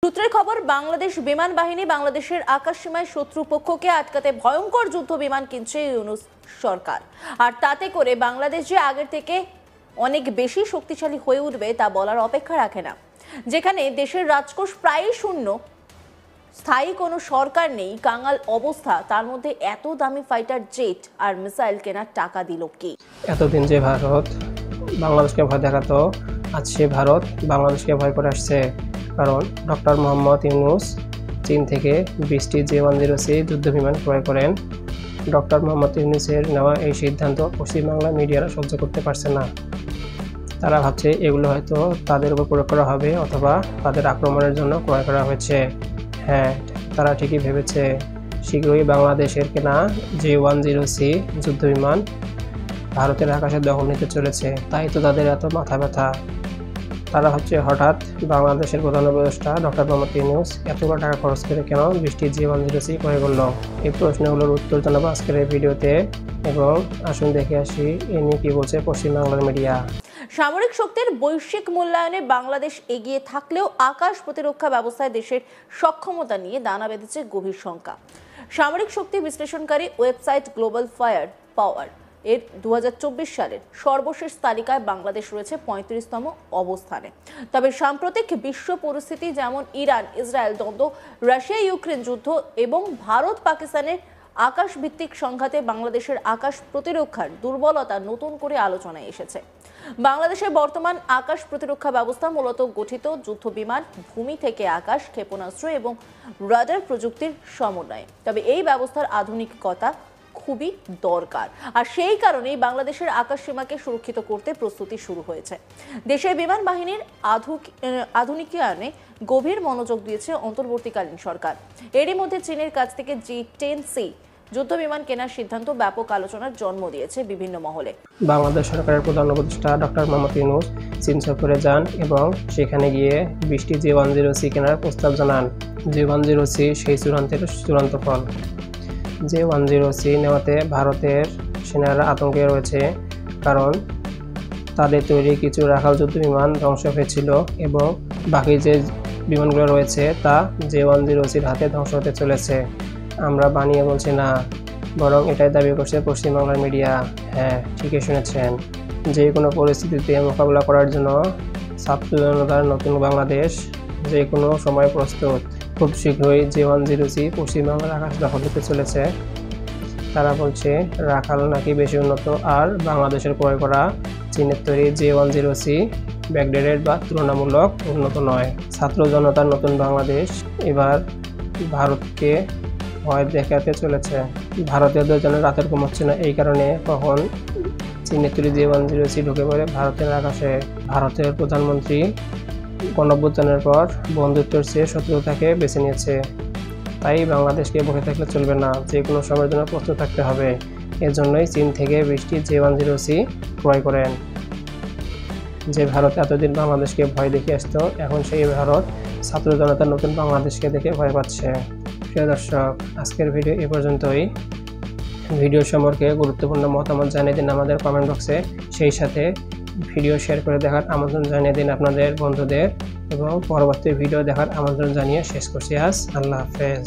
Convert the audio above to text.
সূত্রের খবর, বাংলাদেশ বিমান বাহিনী বাংলাদেশের আকাশসীমায় শত্রুপক্ষকে আটকাতে ভয়ঙ্কর যুদ্ধ বিমান কিনছে ইউনূস সরকার। আর তাতে করে বাংলাদেশ যে আগের থেকে অনেক বেশি শক্তিশালী হয়ে উঠবে তা বলার অপেক্ষা রাখে না। যেখানে দেশের রাজকোষ প্রায় শূন্য, স্থায়ী কোনো সরকার নেই, কাঙাল অবস্থা, তার মধ্যে এত দামি ফাইটার জেট আর মিসাইল কেনার টাকা দিল কে? এতদিন যে ভারত বাংলাদেশকে ভয় দেখাতো, আজ সে ভারত বাংলাদেশকে ভয় করে আসছে। কারণ ডক্টর মোহাম্মদ ইউনূস চীন থেকে 20টি J-130C যুদ্ধবিমান ক্রয় করেন। ডক্টর মোহাম্মদ ইউনূসের নেওয়া এই সিদ্ধান্ত পশ্চিমবাংলা মিডিয়ারা সহ্য করতে পারছে না। তারা ভাবছে এগুলো হয়তো তাদের উপর প্রয়োগ করা হবে অথবা তাদের আক্রমণের জন্য ক্রয় করা হয়েছে। হ্যাঁ, তারা ঠিকই ভেবেছে। শীঘ্রই বাংলাদেশের কেনা J-130C যুদ্ধবিমান ভারতের আকাশে দখল নিতে চলেছে। তাই তো তাদের এত মাথা ব্যথা। তারা ভাবছে হঠাৎ বাংলাদেশের প্রধান উপদেষ্টা ডক্টর মোহাম্মদ ইউনূস এতগুলো টাকা খরচ করে কেন 20টি J-130C ক্রয় করল? এই প্রশ্নগুলোর উত্তর জানাবো আজকের এই ভিডিওতে, এবং আসুন দেখে আসি এ নিয়ে কি বলছে পশ্চিমবাংলার মিডিয়া। সামরিক শক্তির বৈশ্বিক মূল্যায়নে বাংলাদেশ এগিয়ে থাকলেও আকাশ প্রতিরক্ষা ব্যবস্থায় দেশের সক্ষমতা নিয়ে দানা বেঁধেছে গভীর শঙ্কা। সামরিক শক্তি বিশ্লেষণকারী ওয়েবসাইট গ্লোবাল ফায়ার পাওয়ার এর 2024 সালের সর্বশেষ তালিকায় বাংলাদেশ রয়েছে 35তম অবস্থানে। তবে সাম্প্রতিক বিশ্ব পরিস্থিতি, যেমন ইরান ইসরায়েল দ্বন্দ্ব, রাশিয়া ইউক্রেন যুদ্ধ এবং ভারত পাকিস্তানের আকাশ ভিত্তিক সংঘাতে বাংলাদেশের আকাশ প্রতিরক্ষার দুর্বলতা নতুন করে আলোচনায় এসেছে। বাংলাদেশের বর্তমান আকাশ প্রতিরক্ষা ব্যবস্থা মূলত গঠিত যুদ্ধ বিমান, ভূমি থেকে আকাশ, ক্ষেপণাস্ত্র এবং রাডার প্রযুক্তির সমন্বয়ে। তবে এই ব্যবস্থার আধুনিকতা খুবই দরকার, আর সেই কারণেই বাংলাদেশের আকাশ সীমাকে সুরক্ষিত করতে প্রস্তুতি শুরু হয়েছে। দেশের বিমান বাহিনীর আধুনিকায়নে গভীর মনোযোগ দিয়েছে অন্তর্বর্তীকালীন সরকার। এরই মধ্যে চীনের কাছ থেকে J-10C যুদ্ধ বিমান কেনার সিদ্ধান্ত ব্যাপক আলোচনার জন্ম দিয়েছে বিভিন্ন মহলে। বাংলাদেশ সরকারের প্রধান উপদেষ্টা ডক্টর মোহাম্মদ ইউনূস চীন সফরে যান এবং সেখানে গিয়ে 20টি J-130C কেনার প্রস্তাব জানান। J-130C সেই চূড়ান্ত ফল। J-130C নেওয়াতে ভারতের সেনারা আতঙ্কে রয়েছে, কারণ তাদের তৈরি কিছু রাখাল যুদ্ধ বিমান ধ্বংস হয়েছিল এবং বাকি যে বিমানগুলো রয়েছে তা J-130Cর হাতে ধ্বংস হতে চলেছে। আমরা বানিয়ে বলছি না, বরং এটাই দাবি করছে পশ্চিমবাংলার মিডিয়া। হ্যাঁ, ঠিকই শুনেছেন। যে কোনো পরিস্থিতিতে মোকাবিলা করার জন্য ছাত্র জনতার নতুন বাংলাদেশ যে কোনো সময় প্রস্তুত। খুব শীঘ্রই J-130C পশ্চিমবাংলার আকাশ দখল হতে চলেছে। তারা বলছে রাখাল নাকি বেশি উন্নত, আর বাংলাদেশের ক্রয় করা চীনের তৈরি J-130C ব্যাকডেটেড বা তুলনামূলক উন্নত নয়। ছাত্র জনতার নতুন বাংলাদেশ এবার ভারতকে ভয় দেখাতে চলেছে। ভারতীয়দের জন্য রাতের ঘুম হচ্ছে না, এই কারণে কখন চীনের তৈরি J-130C ঢুকে পড়ে ভারতের আকাশে। ভারতের প্রধানমন্ত্রী গণঅভ্যুত্থানের পর বন্ধুত্বের চেয়ে শত্রুতাকে বেছে নিয়েছে। তাই বাংলাদেশকে বসে থাকলে চলবে না, যে কোনো সময়ের জন্য প্রস্তুত থাকতে হবে। এজন্যই চীন থেকে 20টি J-130C ক্রয় করেন। যে ভারত এতদিন বাংলাদেশকে ভয় দেখিয়ে আসতো, এখন সেই ভারত ছাত্র জনতার নতুন বাংলাদেশকে দেখে ভয় পাচ্ছে। প্রিয় দর্শক, আজকের ভিডিও এ পর্যন্তই। ভিডিও সম্পর্কে গুরুত্বপূর্ণ মতামত জানিয়ে দিন আমাদের কমেন্ট বক্সে। সেই সাথে ভিডিও শেয়ার করে দেখার আমন্ত্রণ জানিয়ে দিন আপনাদের বন্ধুদের, এবং পরবর্তী ভিডিও দেখার আমন্ত্রণ জানিয়ে শেষ করছি আজ। আল্লাহ হাফেজ।